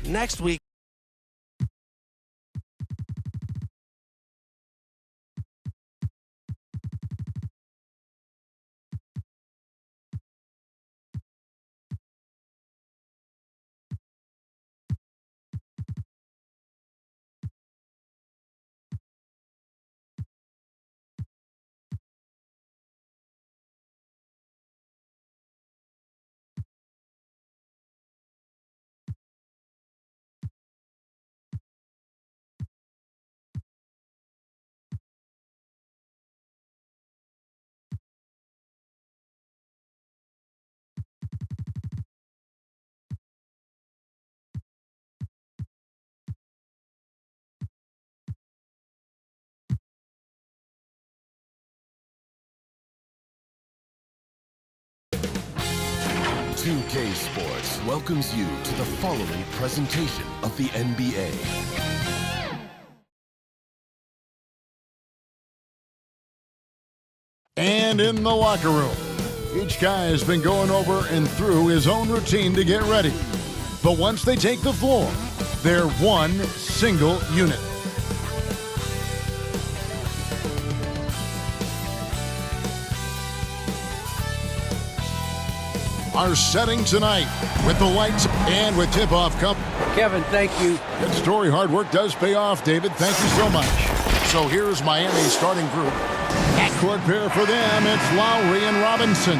Next week. Two-K Sports welcomes you to the following presentation of the NBA. And in the locker room, each guy has been going over and through his own routine to get ready. But once they take the floor, they're one single unit. Our setting tonight with the lights and with tip-off company. Kevin, thank you. Good story. Hard work does pay off, David. Thank you so much. So here's Miami's starting group. Backcourt pair for them. It's Lowry and Robinson.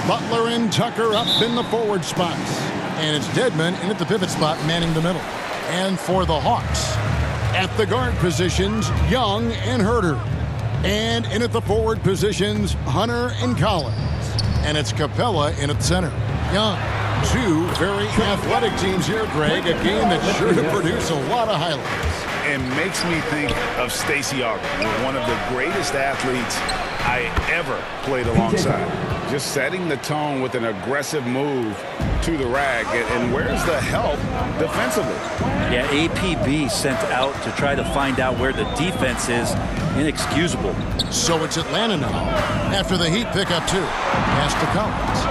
Butler and Tucker up in the forward spots. And it's Dedmon in at the pivot spot, manning the middle. And for the Hawks, at the guard positions, Young and Herter. And in at the forward positions, Hunter and Collins. And it's Capella in at center. Young. Two very athletic teams here, Greg. A game that's sure to produce a lot of highlights. It makes me think of Stacey Augmon, one of the greatest athletes I ever played alongside. Just setting the tone with an aggressive move to the rack. And where's the help defensively? Yeah, APB sent out to try to find out where the defense is. Inexcusable. So it's Atlanta now after the Heat pick up two. Pass to Collins.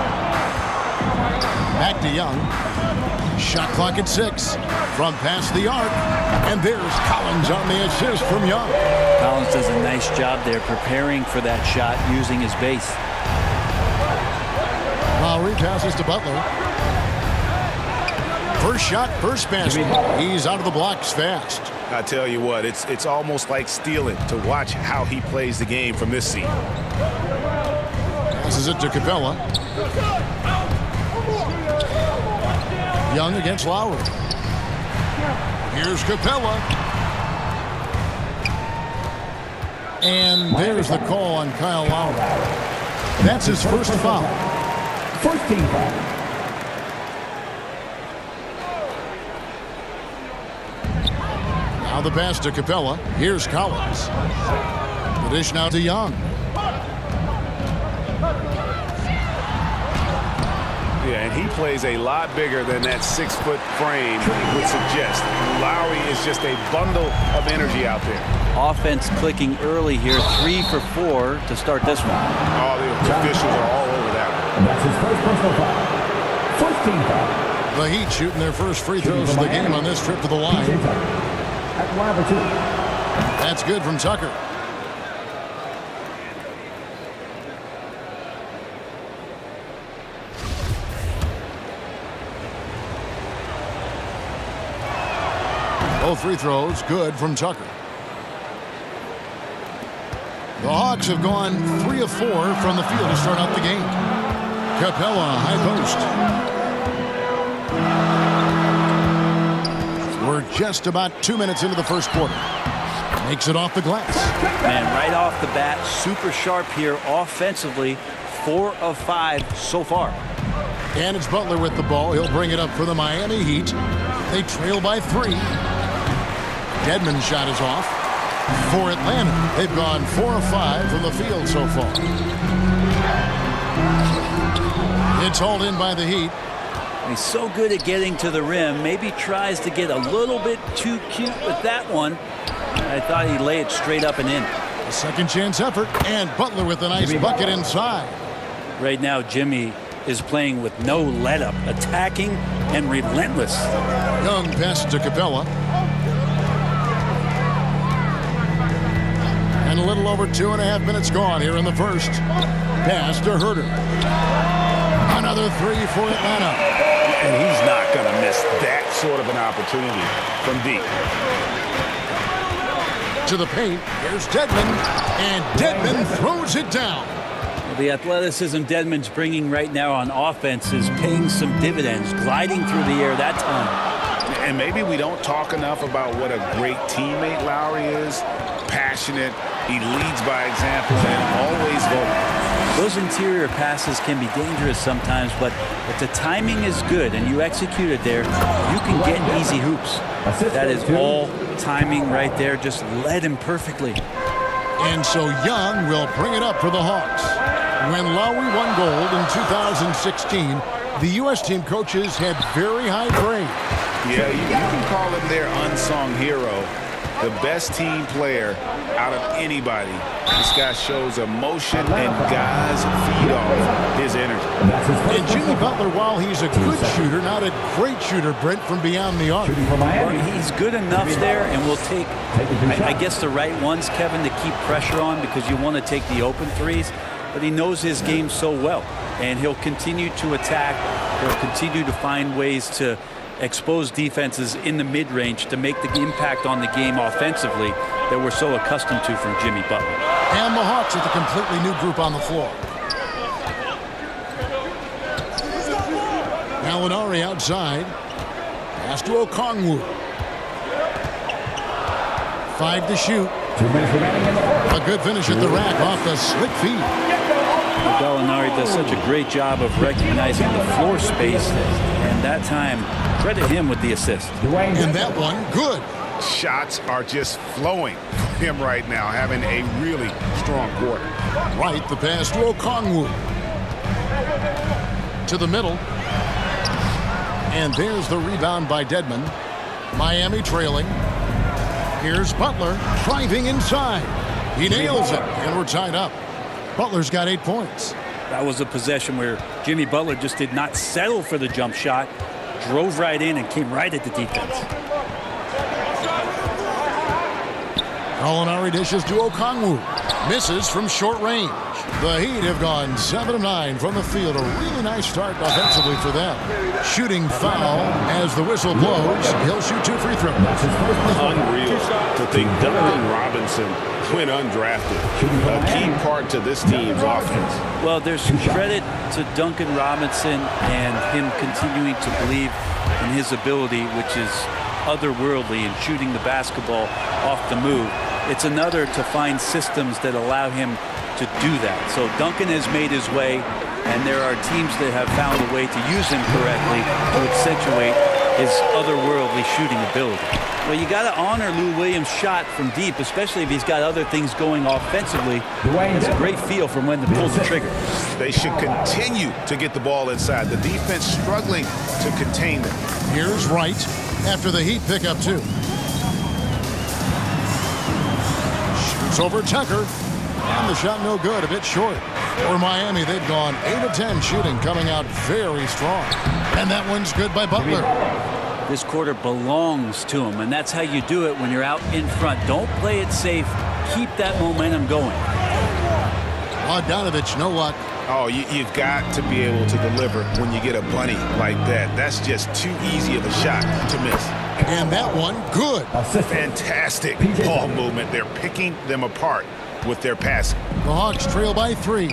Back to Young. Shot clock at 6. From past the arc. And there's Collins on the assist from Young. Collins does a nice job there preparing for that shot using his base. Lowry passes to Butler. First shot, first basket. He's out of the blocks fast. I tell you what, it's almost like stealing to watch how he plays the game from this seat. Passes it to Capella. Young against Lowry. Here's Capella. And there's the call on Kyle Lowry. That's his first foul. First team foul. Now the pass to Capella. Here's Collins. The dish now to Young. Yeah, and he plays a lot bigger than that 6-foot frame would suggest. Lowry is just a bundle of energy out there. Offense clicking early here. 3 for 4 to start this one. Oh, the officials are all over that one. That's his first personal foul. First team foul. The Heat shooting their first free throws of the game on this trip to the line. At line for 2. That's good from Tucker. Both free throws good from Tucker. The Hawks have gone 3 of 4 from the field to start out the game. Capella, high post. We're just about 2 minutes into the first quarter. Makes it off the glass. And right off the bat, super sharp here offensively. 4 of 5 so far. And it's Butler with the ball. He'll bring it up for the Miami Heat. They trail by 3. Dedmon's shot is off. For Atlanta, they've gone 4 of 5 from the field so far. It's hauled in by the Heat. He's so good at getting to the rim. Maybe tries to get a little bit too cute with that one. I thought he'd lay it straight up and in. A second chance effort. And Butler with a nice bucket inside. Right now, Jimmy is playing with no let-up, attacking and relentless. Young pass to Capella. And a little over 2.5 minutes gone here in the first. Pass to Herter. Another 3 for Atlanta. And he's not going to miss that sort of an opportunity from deep. To the paint. Here's Dedmon. And Dedmon throws it down. The athleticism Dedmon's bringing right now on offense is paying some dividends, gliding through the air that time. And maybe we don't talk enough about what a great teammate Lowry is. Passionate. He leads by example and always vocal. Those interior passes can be dangerous sometimes, but if the timing is good and you execute it there, you can get easy hoops. That is all timing right there. Just led him perfectly. And so Young will bring it up for the Hawks. When Lowry won gold in 2016, the U.S. team coaches had very high praise. Yeah, you can call him their unsung hero. The best team player out of anybody. This guy shows emotion, and guys feed off his energy. And Jimmy Butler, while he's a good shooter, not a great shooter, Brent, from beyond the arc. Well, he's good enough there, and will take, I guess, the right ones, Kevin, to keep pressure on because you want to take the open threes. But he knows his game so well, and he'll continue to attack. He'll continue to find ways to expose defenses in the mid-range to make the impact on the game offensively that we're so accustomed to from Jimmy Butler. And the Hawks with a completely new group on the floor. Gallinari outside. Pass to Okongwu. 5 to shoot. 2 minutes remaining in the fourth. A good finish at the rack off the slick feed. Gallinari does such a great job of recognizing the floor space, and that time, credit him with the assist. And that one, good. Shots are just flowing for him right now, having a really strong quarter. Right, the pass to Okongwu. To the middle. And there's the rebound by Dedmon. Miami trailing. Here's Butler driving inside. He nails it, and we're tied up. Butler's got 8 points. That was a possession where Jimmy Butler just did not settle for the jump shot, drove right in and came right at the defense. Gallinari dishes to Okongwu. Misses from short range. The Heat have gone 7 of 9 from the field. A really nice start offensively for them. Shooting foul as the whistle blows. He'll shoot 2 free throws. Unreal to think Duncan Robinson went undrafted. A key part to this team's offense. Well, there's credit to Duncan Robinson and him continuing to believe in his ability, which is otherworldly in shooting the basketball off the move. It's another to find systems that allow him to do that. So Duncan has made his way, and there are teams that have found a way to use him correctly to accentuate his otherworldly shooting ability. Well, you got to honor Lou Williams' shot from deep, especially if he's got other things going offensively. It's a great feel from when to pull the trigger. They should continue to get the ball inside. The defense struggling to contain them. Here's Wright after the Heat pick up 2. Shoots over Tucker. And the shot no good, a bit short. For Miami, they've gone 8 of 10 shooting, coming out very strong. And that one's good by Butler. This quarter belongs to him, and that's how you do it when you're out in front. Don't play it safe. Keep that momentum going. Bogdanovich, no luck. Oh, you've got to be able to deliver when you get a bunny like that. That's just too easy of a shot to miss. And that one, good. Fantastic ball movement. They're picking them apart. with their passing. The Hawks trail by 3.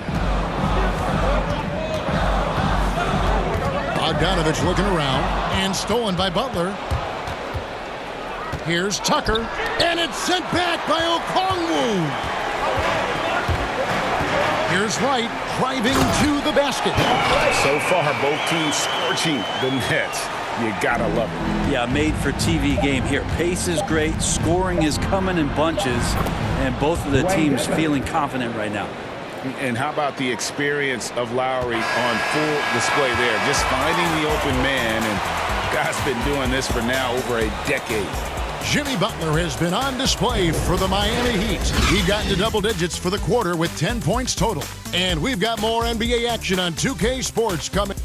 Bogdanovich looking around and stolen by Butler. Here's Tucker, and it's sent back by Okongwu. Here's Wright driving to the basket. So far, both teams scorching the nets. You gotta love it. Yeah, made for TV game here. Pace is great, scoring is coming in bunches, and both of the teams feeling confident right now. And how about the experience of Lowry on full display there? Just finding the open man, and guy's been doing this for now over a decade. Jimmy Butler has been on display for the Miami Heat. He got into double digits for the quarter with 10 points total. And we've got more NBA action on 2K Sports coming.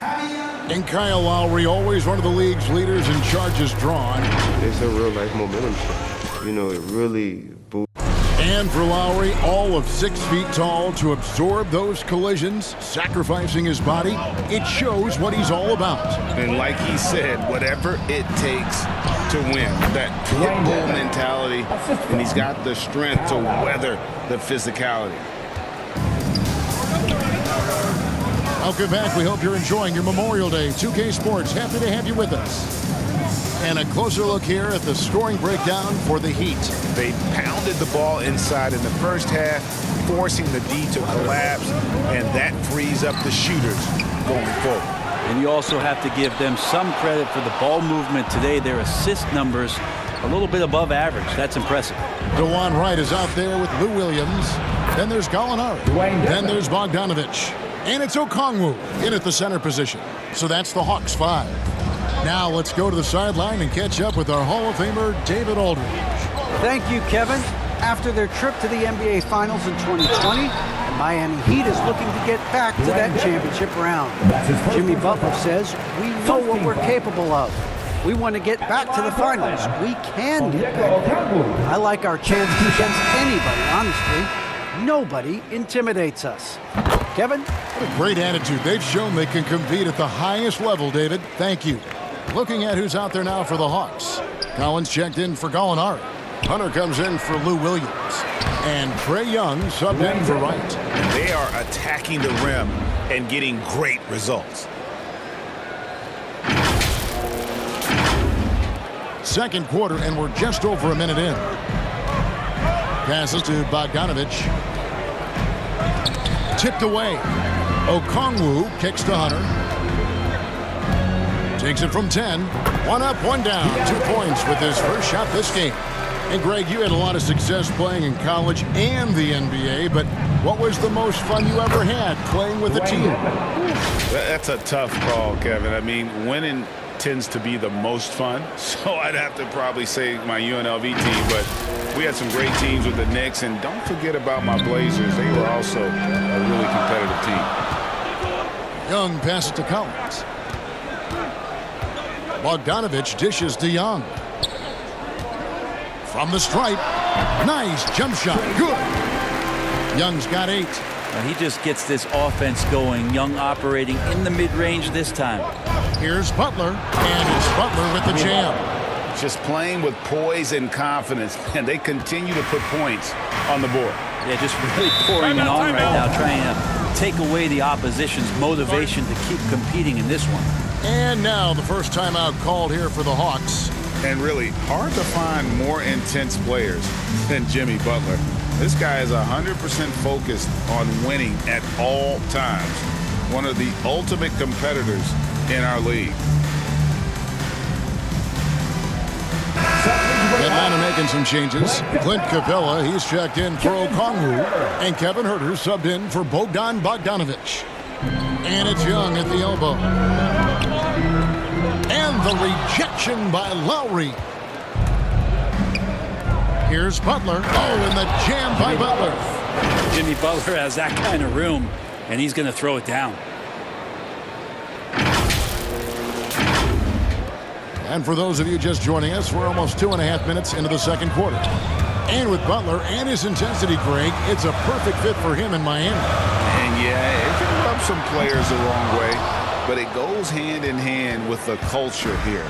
And Kyle Lowry, always one of the league's leaders in charges drawn. It's a real life momentum shift. You know, it really boosts. And for Lowry, all of 6 feet tall to absorb those collisions, sacrificing his body, it shows what he's all about. And like he said, whatever it takes to win, that pit bull mentality, and he's got the strength to weather the physicality. Welcome back. We hope you're enjoying your Memorial Day. 2K Sports, happy to have you with us. And a closer look here at the scoring breakdown for the Heat. They pounded the ball inside in the first half, forcing the D to collapse, and that frees up the shooters going forward. And you also have to give them some credit for the ball movement today. Their assist numbers a little bit above average. That's impressive. DeJuan Wright is out there with Lou Williams. Then there's Gallinari. Then there's Bogdanovich. And it's Okongwu in at the center position. So that's the Hawks 5. Now let's go to the sideline and catch up with our Hall of Famer, David Aldridge. Thank you, Kevin. After their trip to the NBA Finals in 2020, the Miami Heat is looking to get back to that championship round. Jimmy Butler says, we know what we're capable of. We want to get back to the finals. We can get back there. I like our chances against anybody, honestly. Nobody intimidates us. Kevin? What a great attitude. They've shown they can compete at the highest level, David. Thank you. Looking at who's out there now for the Hawks. Collins checked in for Gallinari. Hunter comes in for Lou Williams. And Trae Young subbed in for Wright. They are attacking the rim and getting great results. Second quarter, and we're just over a minute in. Passes to Bogdanovich. Tipped away. Okongwu kicks to Hunter. Takes it from 10. 1 up, 1 down. 2 points with his first shot this game. And Greg, you had a lot of success playing in college and the NBA, but what was the most fun you ever had playing with a team? That's a tough call, Kevin. I mean, winning tends to be the most fun, so I'd have to probably say my UNLV team, but we had some great teams with the Knicks, and don't forget about my Blazers. They were also a really competitive team. Young passes to Collins. Bogdanovich dishes to Young. From the stripe. Nice jump shot. Good. Young's got 8. He just gets this offense going. Young operating in the mid-range this time. Here's Butler, and it's Butler with the jam. Just playing with poise and confidence, and they continue to put points on the board. Yeah, just really pouring it on right now, trying to take away the opposition's motivation to keep competing in this one. And now the first timeout called here for the Hawks. And really hard to find more intense players than Jimmy Butler. This guy is 100% focused on winning at all times. One of the ultimate competitors in our league. Atlanta making some changes. Clint Capella, he's checked in for Okongwu. And Kevin Huerter subbed in for Bogdan Bogdanovich. And it's Young at the elbow. And the rejection by Lowry. Here's Butler. Oh, and the jam by Butler. Jimmy Butler has that kind of room, and he's going to throw it down. And for those of you just joining us, we're almost 2.5 minutes into the second quarter. And with Butler and his intensity, Greg, it's a perfect fit for him in Miami. And yeah, it can rub some players the wrong way, but it goes hand in hand with the culture here.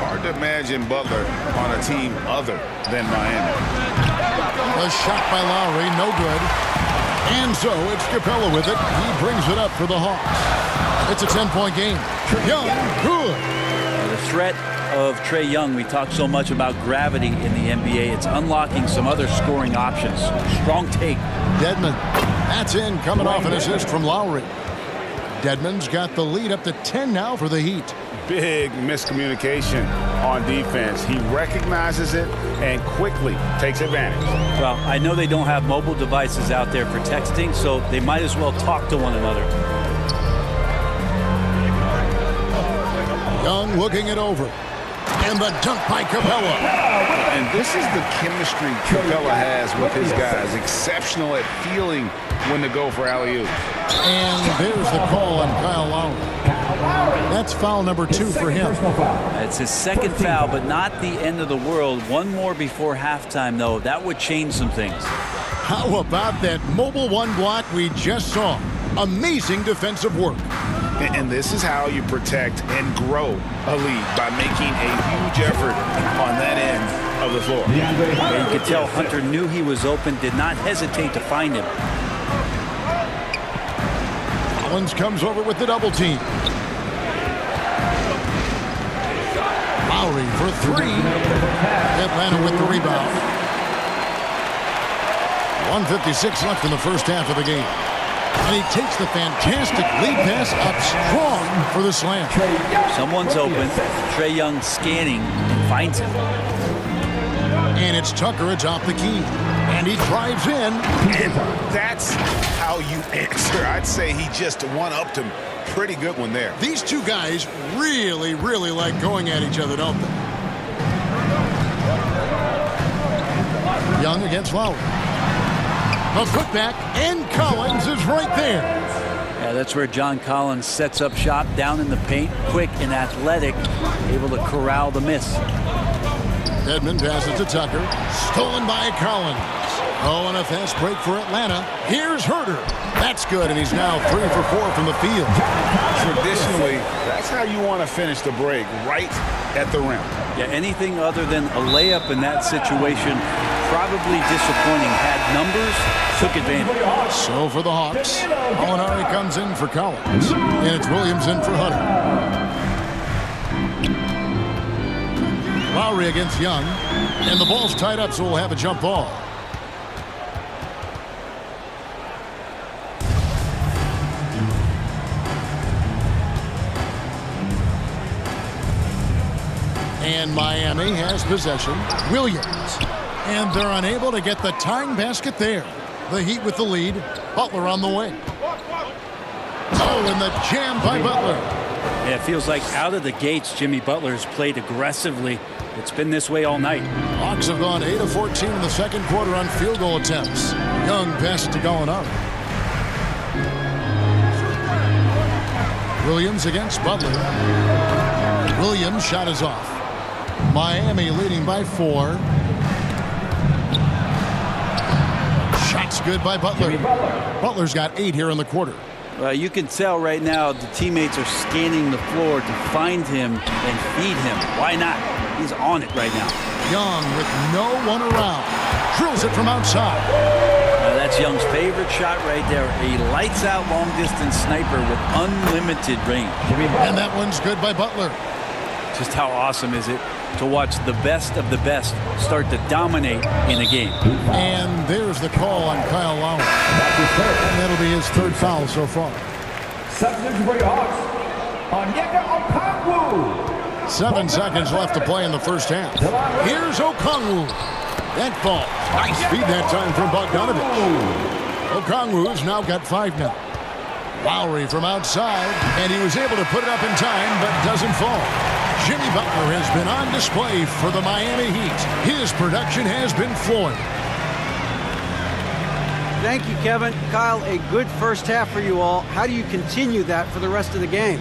hard to imagine Butler on a team other than Miami. A shot by Lowry, no good. And so it's Capella with it. He brings it up for the Hawks. It's a 10-point game. Young, good. The threat of Trae Young, we talked so much about gravity in the NBA. It's unlocking some other scoring options. Strong take. Dedmon, that's in, coming off an assist from Lowry. Dedmon's got the lead up to 10 now for the Heat. Big miscommunication on defense. He recognizes it and quickly takes advantage. Well, I know they don't have mobile devices out there for texting, so they might as well talk to one another. Young looking it over. And the dunk by Capella. And this is the chemistry Capella has with his guys. Exceptional at feeling when to go for alley-oop. And there's the call on Kyle Lowry. That's foul number 2 for him. It's his second foul, but not the end of the world. One more before halftime, though. That would change some things. How about that mobile one block we just saw? Amazing defensive work. And this is how you protect and grow a lead, by making a huge effort on that end of the floor. Yeah, you could tell Hunter knew he was open, did not hesitate to find him. Collins comes over with the double team. Lowry for 3. Atlanta with the rebound. 1:56 left in the first half of the game. And he takes the fantastic lead pass up strong for the slam. Someone's open. Trae Young scanning and finds him. And it's Tucker atop the key. And he drives in. And that's how you answer. I'd say he just one-upped him. Pretty good one there. These two guys really, really like going at each other, don't they? Young against Lowry. A putback, and Collins is right there. Yeah, that's where John Collins sets up shop down in the paint, quick and athletic, able to corral the miss. Dedmon passes to Tucker, stolen by Collins. Oh, and a fast break for Atlanta. Here's Herter. That's good, and he's now 3 for 4 from the field. Traditionally, that's how you want to finish the break, right at the rim. Yeah, anything other than a layup in that situation, probably disappointing. Had numbers, took advantage. So for the Hawks, Molinari comes in for Collins, and it's Williams in for Hunter. Lowry against Young, and the ball's tied up, so we'll have a jump ball. And Miami has possession. Williams. And they're unable to get the tying basket there. The Heat with the lead. Butler on the way. Oh, and the jam by Butler. Yeah, it feels like out of the gates, Jimmy Butler has played aggressively. It's been this way all night. Hawks have gone 8 of 14 in the second quarter on field goal attempts. Young passes to Gallinari. Williams against Butler. Williams' shot is off. Miami leading by 4. Shots good by Butler. Butler's got 8 here in the quarter. You can tell right now the teammates are scanning the floor to find him and feed him. Why not? He's on it right now. Young with no one around. Drills it from outside. That's Young's favorite shot right there. A lights-out long-distance sniper with unlimited range. And that one's good by Butler. Just how awesome is it to watch the best of the best start to dominate in a game. And there's the call on Kyle Lowry. And that'll be his 3rd foul so far. Substitution for your Hawks, Onyeka Okongwu. 7 seconds left to play in the first half. Here's Okongwu. That ball. Nice feed that time from Bogdanovich. Okongwu's now got 5 now. Lowry from outside, and he was able to put it up in time, but doesn't fall. Jimmy Butler has been on display for the Miami Heat. His production has been flowing. Thank you, Kevin. Kyle, a good first half for you all. How do you continue that for the rest of the game?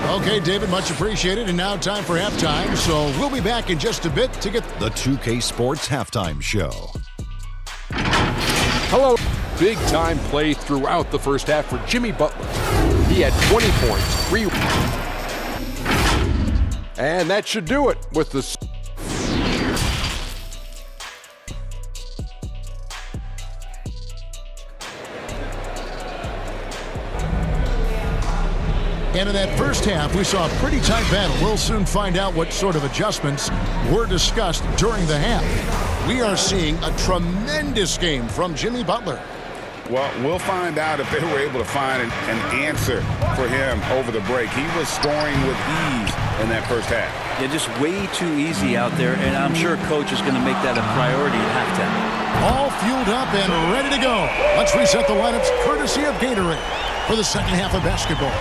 Okay, David, much appreciated. And now time for halftime. So we'll be back in just a bit to get The 2K Sports Halftime Show. Hello. Big-time play throughout the first half for Jimmy Butler. He had 20 points, 3. And that should do it with the... And in that first half, we saw a pretty tight battle. We'll soon find out what sort of adjustments were discussed during the half. We are seeing a tremendous game from Jimmy Butler. Well, we'll find out if they were able to find an answer for him over the break. He was scoring with ease in that first half. Yeah, just way too easy out there, and I'm sure Coach is going to make that a priority at halftime. All fueled up and ready to go. Let's reset the lineups courtesy of Gatorade for the second half of basketball.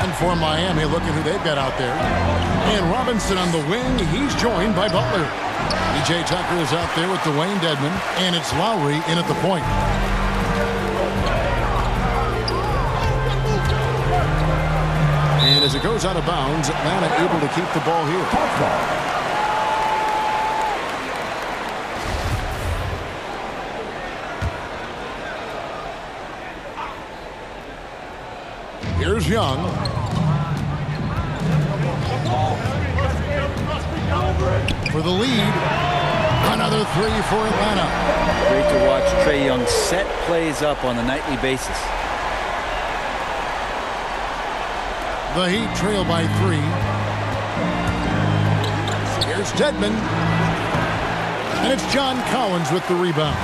And for Miami, look at who they've got out there. And Robinson on the wing. He's joined by Butler. P.J. Tucker is out there with Dwayne Dedmon. And it's Lowry in at the point. And as it goes out of bounds, Atlanta able to keep the ball here. Here's Young. For the lead. Another three for Atlanta. Great to watch Trae Young set plays up on a nightly basis. The Heat trail by 3. Here's Dedmon. And it's John Collins with the rebound.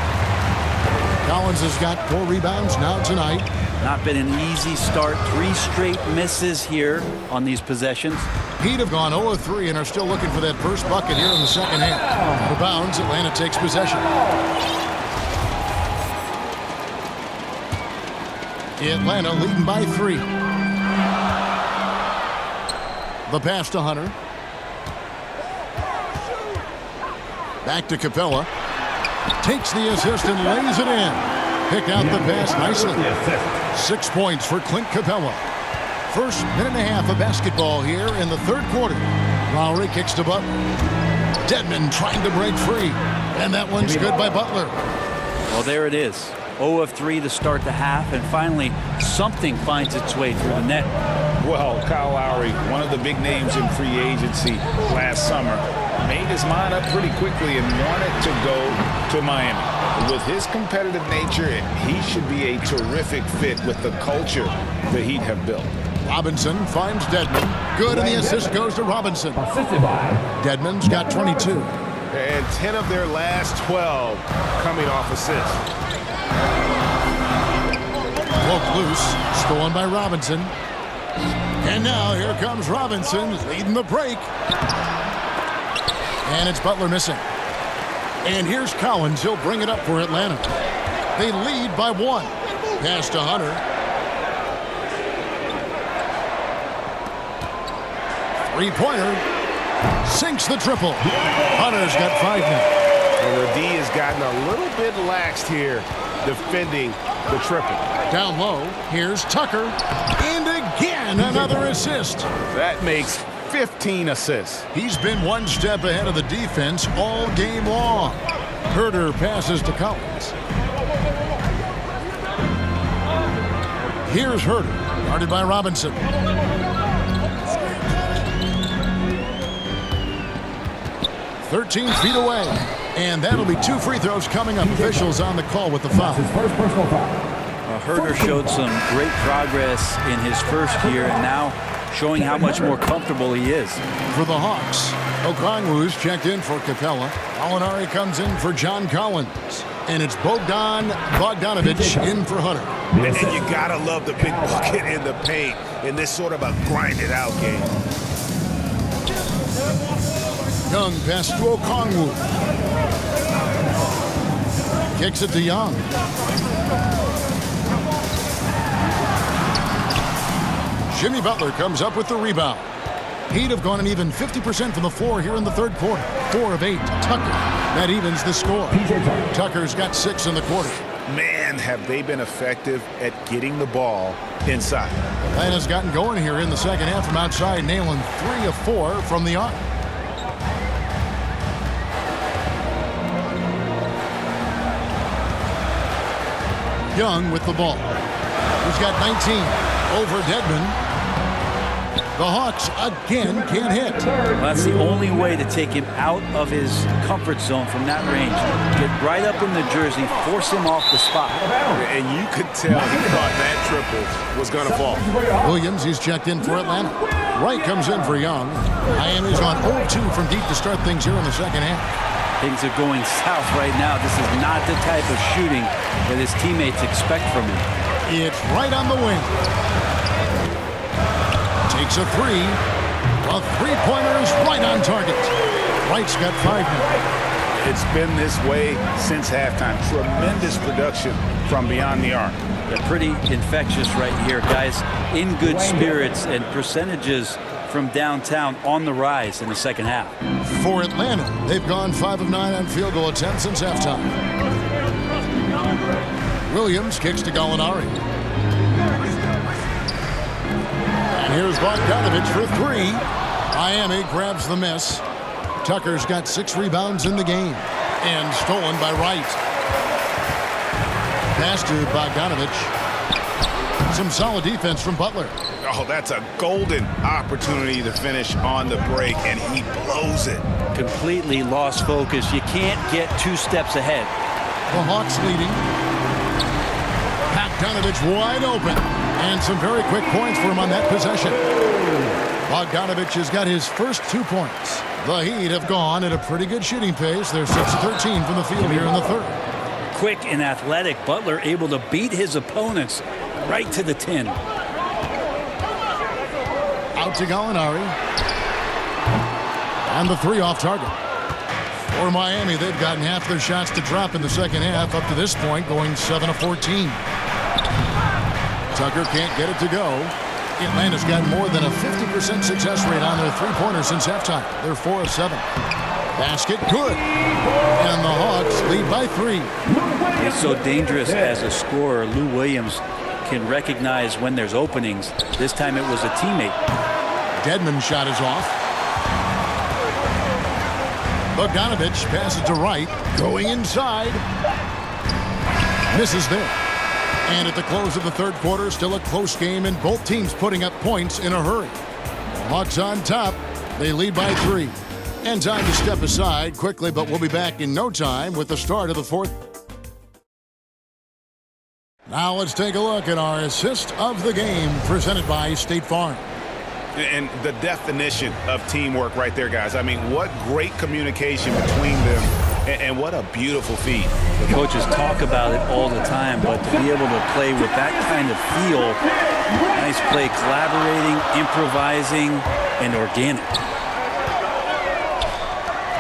Collins has got 4 rebounds now tonight. Not been an easy start. 3 straight misses here on these possessions. Heat have gone 0 of 3 and are still looking for that first bucket here in the second half. Out of bounds, Atlanta takes possession. Atlanta leading by 3. The pass to Hunter. Back to Capella. Takes the assist and lays it in. Pick out the pass nicely. 6 points for Clint Capella. First minute and a half of basketball here in the third quarter. Lowry kicks to Butler. Dedmon trying to break free. And that one's good by Butler. Well, there it is. 0 of 3 to start the half, and finally something finds its way through the net. Well, Kyle Lowry, one of the big names in free agency last summer, made his mind up pretty quickly and wanted to go to Miami. With his competitive nature, he should be a terrific fit with the culture the Heat have built. Robinson finds Dedmon. Good, and the assist goes to Robinson. Dedmon's got 22. And 10 of their last 12 coming off assists. Broke loose, stolen by Robinson. And now here comes Robinson leading the break. And it's Butler missing. And here's Collins. He'll bring it up for Atlanta. They lead by 1. Pass to Hunter. Three-pointer. Sinks the triple. Hunter's got 5 now. And the D has gotten a little bit laxed here defending the triple. Down low, here's Tucker. And again, another assist. That makes 15 assists. He's been one step ahead of the defense all game long. Herter passes to Collins. Here's Herter, guarded by Robinson. "13 feet away. And that'll be 2 free throws coming up. Officials on the call with the foul. Herter showed some great progress in his first year, and now showing how much more comfortable he is. For the Hawks, Okongwu's checked in for Capella. Molinari comes in for John Collins. And it's Bogdan Bogdanovic in for Hunter. And you gotta love the big bucket in the paint in this sort of a grinded out game. Young pass to Okongwu. Kicks it to Young. Jimmy Butler comes up with the rebound. Heat have gone an even 50% from the floor here in the third quarter. 4 of 8. Tucker. That evens the score. Tucker's got 6 in the quarter. Man, have they been effective at getting the ball inside. Atlanta's gotten going here in the second half from outside, nailing 3 of 4 from the arc. Young with the ball. He's got 19 over Dedmon. The Hawks again can't hit. Well, that's the only way to take him out of his comfort zone from that range. Get right up in the jersey, force him off the spot. And you could tell he thought that triple was going to fall. Williams, he's checked in for Atlanta. Wright comes in for Young. Miami's on 0-2 from deep to start things here in the second half. Things are going south right now. This is not the type of shooting that his teammates expect from him. It's right on the wing. Takes a three. A three-pointer is right on target. Wright's got 5 now. It's been this way since halftime. Tremendous production from beyond the arc. They're pretty infectious right here, guys. In good spirits, and percentages from downtown on the rise in the second half. For Atlanta, they've gone 5 of 9 on field goal attempts since halftime. Williams kicks to Gallinari. And here's Bogdanovich for 3. Miami grabs the miss. Tucker's got 6 rebounds in the game. And stolen by Wright. Pass to Bogdanovich. Some solid defense from Butler. Oh, that's a golden opportunity to finish on the break, and he blows it. Completely lost focus. You can't get 2 steps ahead. The Hawks leading. Bogdanovich wide open. And some very quick points for him on that possession. Bogdanovich has got his first 2 points. The Heat have gone at a pretty good shooting pace. They're 6 of 13 from the field here in the third. Quick and athletic, Butler able to beat his opponents right to the tin. Out to Gallinari. And the 3 off target. For Miami, they've gotten half their shots to drop in the second half up to this point, going 7 of 14. Tucker can't get it to go. Atlanta's got more than a 50% success rate on their three-pointers since halftime. They're 4 of 7. Basket good. And the Hawks lead by 3. He's so dangerous as a scorer. Lou Williams can recognize when there's openings. This time it was a teammate. Dedmon's shot is off. Bogdanovich passes to Wright. Going inside. Misses there. And at the close of the third quarter, still a close game, and both teams putting up points in a hurry. The Hawks on top. They lead by 3. And time to step aside quickly, but we'll be back in no time with the start of the fourth. Now let's take a look at our assist of the game presented by State Farm. And the definition of teamwork right there, guys. I mean, what great communication between them, and what a beautiful feed. The coaches talk about it all the time, but to be able to play with that kind of feel, nice play, collaborating, improvising, and organic.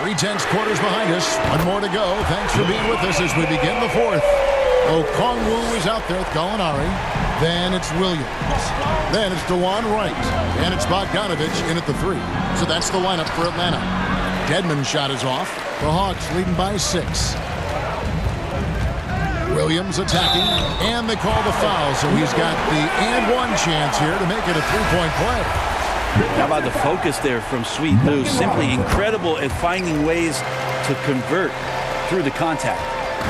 3/10 quarters behind us. 1 more to go. Thanks for being with us as we begin the fourth. Okongwu is out there with Gallinari. Then it's Williams. Then it's DeJuan Wright. And it's Bogdanovich in at the 3. So that's the lineup for Atlanta. Dedmon's shot is off. The Hawks leading by 6. Williams attacking. And they call the foul. So he's got the and 1 chance here to make it a 3-point play. How about the focus there from Sweet Lou? Simply incredible at finding ways to convert through the contact.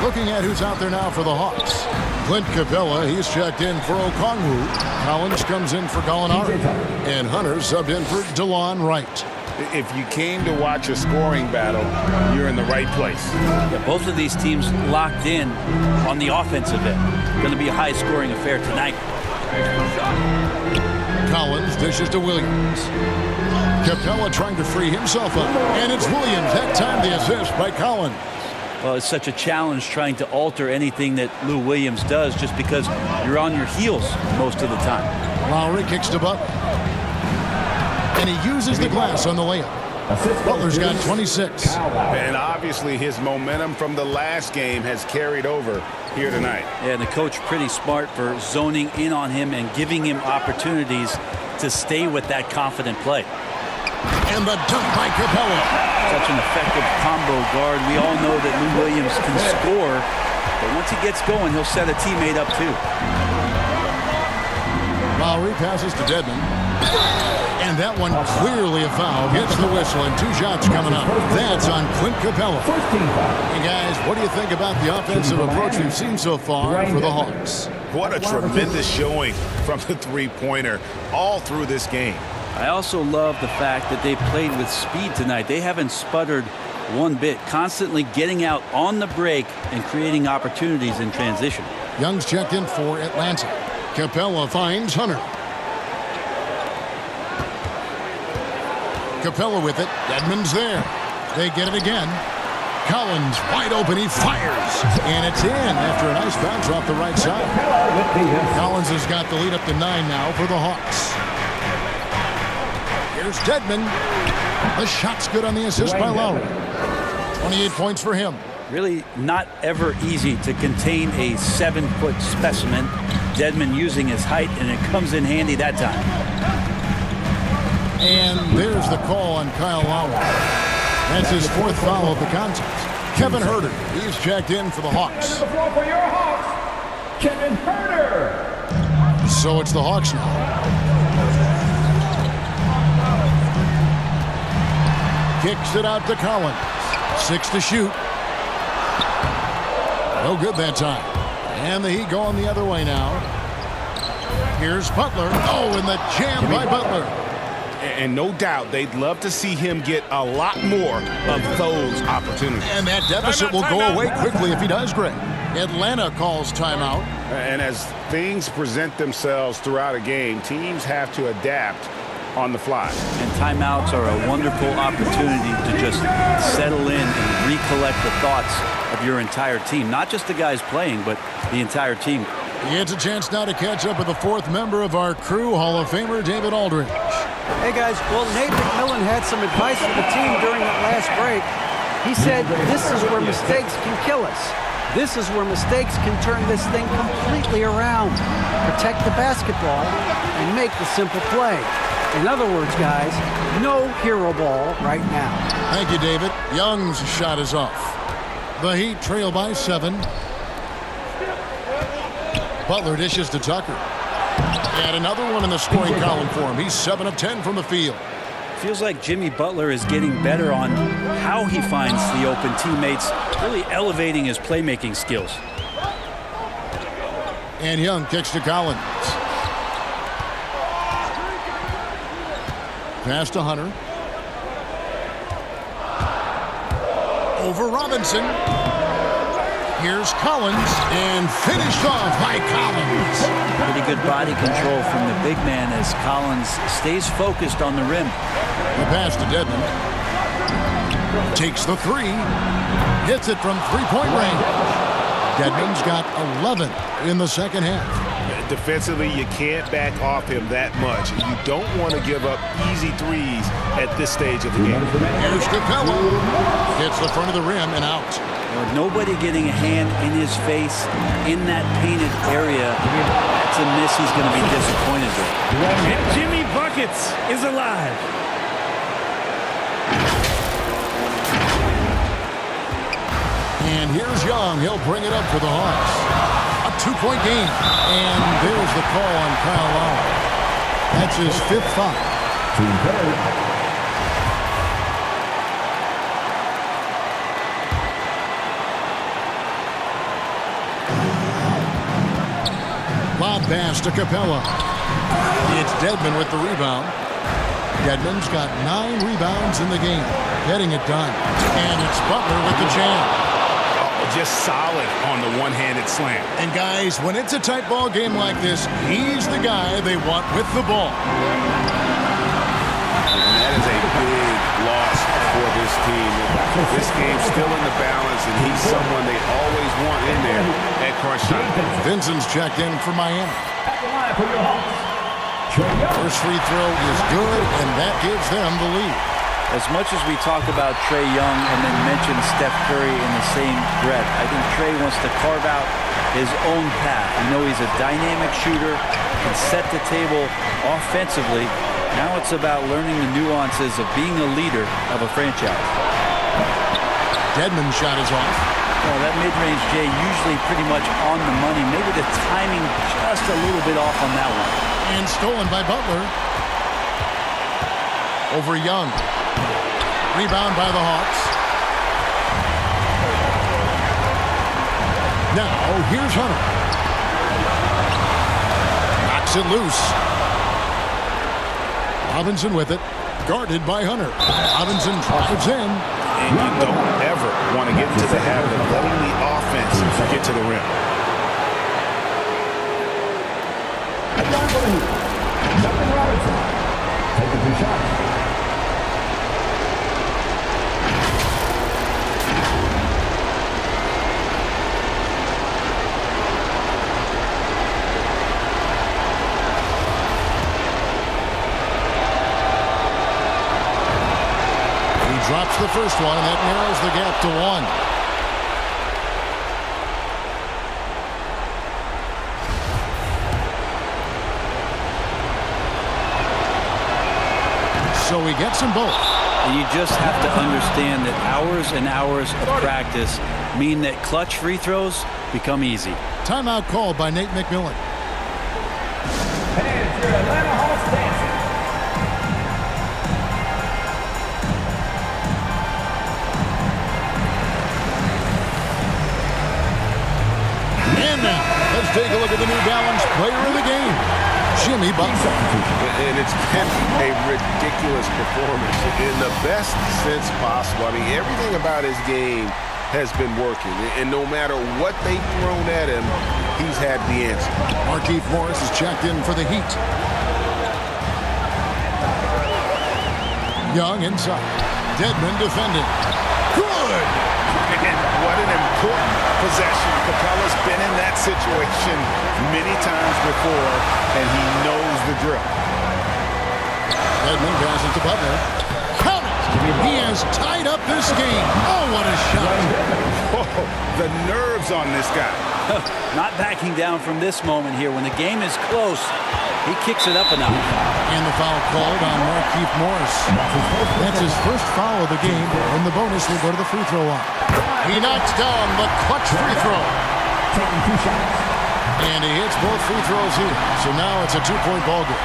Looking at who's out there now for the Hawks. Clint Capella, he's checked in for Okongwu. Collins comes in for Gallinari. And Hunter subbed in for DeJuan Wright. If you came to watch a scoring battle, you're in the right place. Yeah, both of these teams locked in on the offensive end. Going to be a high-scoring affair tonight. Collins dishes to Williams. Capella trying to free himself up. And it's Williams. That time the assist by Collins. Well, it's such a challenge trying to alter anything that Lou Williams does just because you're on your heels most of the time. Lowry kicks to Butler. And he uses the glass on the layup. Butler's got 26. And obviously his momentum from the last game has carried over here tonight. Yeah, and the coach pretty smart for zoning in on him and giving him opportunities to stay with that confident play. And the dunk by Capella. Such an effective combo guard. We all know that Lou Williams can score, but once he gets going, he'll set a teammate up too. Lowry passes to Dedmon. And that one clearly a foul. Gets the whistle and 2 shots coming up. That's on Clint Capella. Hey guys, what do you think about the offensive approach we've seen so far for the Hawks? What a tremendous showing from the three-pointer all through this game. I also love the fact that they played with speed tonight. They haven't sputtered one bit, constantly getting out on the break and creating opportunities in transition. Young's checked in for Atlanta. Capella finds Hunter. Capella with it. Dedmon's there. They get it again. Collins wide open. He fires. And it's in after a nice bounce off the right side. Collins has got the lead up to 9 now for the Hawks. Here's Dedmon. The shot's good on the assist by Lowry. 28 points for him. Really not ever easy to contain a 7-foot specimen. Dedmon using his height, and it comes in handy that time. And there's the call on Kyle Lowry. That's his 4th foul of the contest. Kevin Huerter, he's checked in for the Hawks. The floor for your Hawks, Kevin Huerter. So it's the Hawks now. Kicks it out to Collins. 6 to shoot. No good that time. And the Heat going the other way now. Here's Butler. Oh, and the jam by Butler. And no doubt they'd love to see him get a lot more of those opportunities. And that deficit will go away quickly if he does, Greg. Atlanta calls timeout. And as things present themselves throughout a game, teams have to adapt on the fly. And timeouts are a wonderful opportunity to just settle in and recollect the thoughts of your entire team. Not just the guys playing, but the entire team. He gets a chance now to catch up with the 4th member of our crew, Hall of Famer David Aldridge. Hey, guys. Well, Nate McMillan had some advice for the team during that last break. He said, this is where mistakes can kill us. This is where mistakes can turn this thing completely around. Protect the basketball and make the simple play. In other words, guys, no hero ball right now. Thank you, David. Young's shot is off. The Heat trail by 7. Butler dishes to Tucker. And another one in the scoring column for him. He's 7 of 10 from the field. Feels like Jimmy Butler is getting better on how he finds the open teammates, really elevating his playmaking skills. And Young kicks to Collins. Pass to Hunter. Over Robinson. Here's Collins, and finished off by Collins. Pretty good body control from the big man as Collins stays focused on the rim. The pass to Dedmon. Takes the 3. Hits it from 3-point range. Dedmon's got 11 in the second half. Defensively, you can't back off him that much. You don't want to give up easy threes at this stage of the game. Here's Capella. Hits the front of the rim and out. With nobody getting a hand in his face in that painted area, that's a miss he's going to be disappointed with. And Jimmy Buckets is alive. And here's Young. He'll bring it up for the Hawks. A 2-point game. And there's the call on Kyle Lowry. That's his 5th foul. Lob pass to Capella. It's Dedmon with the rebound. Dedmon's got 9 rebounds in the game. Getting it done. And it's Butler with the jam. Just solid on the one-handed slam. And guys, when it's a tight ball game like this, he's the guy they want with the ball. And that is a big loss for this team. This game's still in the balance, and he's someone they always want in there at crunch time. Vincent's checked in for Miami. First free throw is good, and that gives them the lead. As much as we talk about Trae Young and then mention Steph Curry in the same breath, I think Trae wants to carve out his own path. You know, he's a dynamic shooter, can set the table offensively. Now it's about learning the nuances of being a leader of a franchise. Dedmon's shot is off. Well, that mid-range, Jay, usually pretty much on the money. Maybe the timing just a little bit off on that one. And stolen by Butler. Over Young. Rebound by the Hawks. Now, here's Hunter. Knocks it loose. Robinson with it. Guarded by Hunter. Robinson drives in. And you don't ever want to get into the habit of letting the offense get to the rim. Duncan Robinson taking 2 shots. Drops the first one, and that narrows the gap to 1. So he gets them both. And you just have to understand that hours and hours of practice mean that clutch free throws become easy. Timeout called by Nate McMillan. And your Atlanta Hawks dancing. And now, let's take a look at the New Balance player of the game, Jimmy Butler. And it's been a ridiculous performance in the best sense possible. I mean, everything about his game has been working. And no matter what they've thrown at him, he's had the answer. Markieff Morris is checked in for the Heat. Young inside. Dedmon defending. Good! And what an important possession. Capella's been in that situation many times before, and he knows the drill. Dedmon passes to Butler. Count it! He has tied up this game. Oh, what a shot! Oh, the nerves on this guy. Not backing down from this moment here. When the game is close, he kicks it up a notch. And the foul called on Markieff Morris. That's his first foul of the game, and the bonus will go to the free throw line. He knocks down the clutch free throw. Taking 2 shots. And he hits both free throws here. So now it's a 2-point ball game.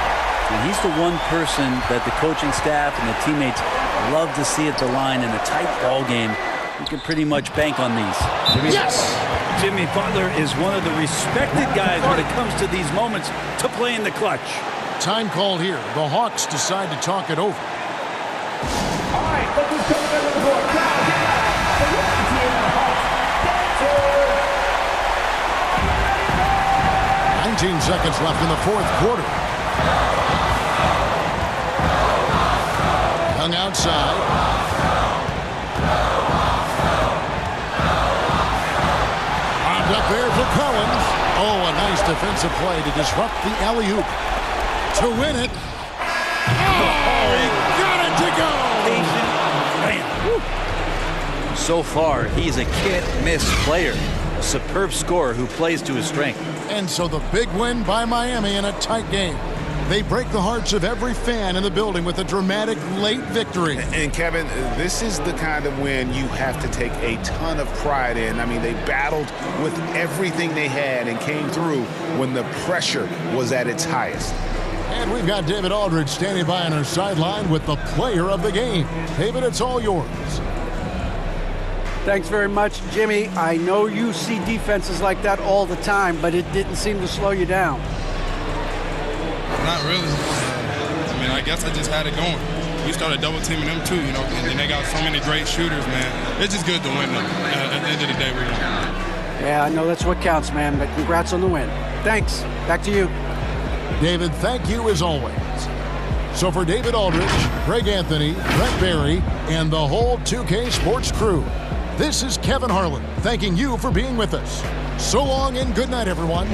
And he's the one person that the coaching staff and the teammates love to see at the line in a tight ball game. You can pretty much bank on these. Yes! Jimmy Butler is one of the respected guys when it comes to these moments to play in the clutch. Time called here. The Hawks decide to talk it over. All right, look who's coming in on the board. Now, get out. The Rockets here in the Hawks. Dancer. 19 seconds left in the fourth quarter. Young outside. Armed up there for Collins. Oh, a nice defensive play to disrupt the alley-oop. To win it. Oh, he got it to go. So far, he's a can't-miss player. A superb scorer who plays to his strength. And so the big win by Miami in a tight game. They break the hearts of every fan in the building with a dramatic late victory. And Kevin, this is the kind of win you have to take a ton of pride in. I mean, they battled with everything they had and came through when the pressure was at its highest. And we've got David Aldridge standing by on our sideline with the player of the game. David, it's all yours. Thanks very much, Jimmy. I know you see defenses like that all the time, but it didn't seem to slow you down. Not really. I mean, I guess I just had it going. We started double teaming them too, you know, and then they got so many great shooters, man. It's just good to win them. At the end of the day, we're gonna win. Yeah, I know that's what counts, man, but congrats on the win. Thanks. Back to you. David, thank you as always. So for David Aldridge, Greg Anthony, Brett Barry, and the whole 2K Sports crew, this is Kevin Harlan thanking you for being with us. So long and good night, everyone.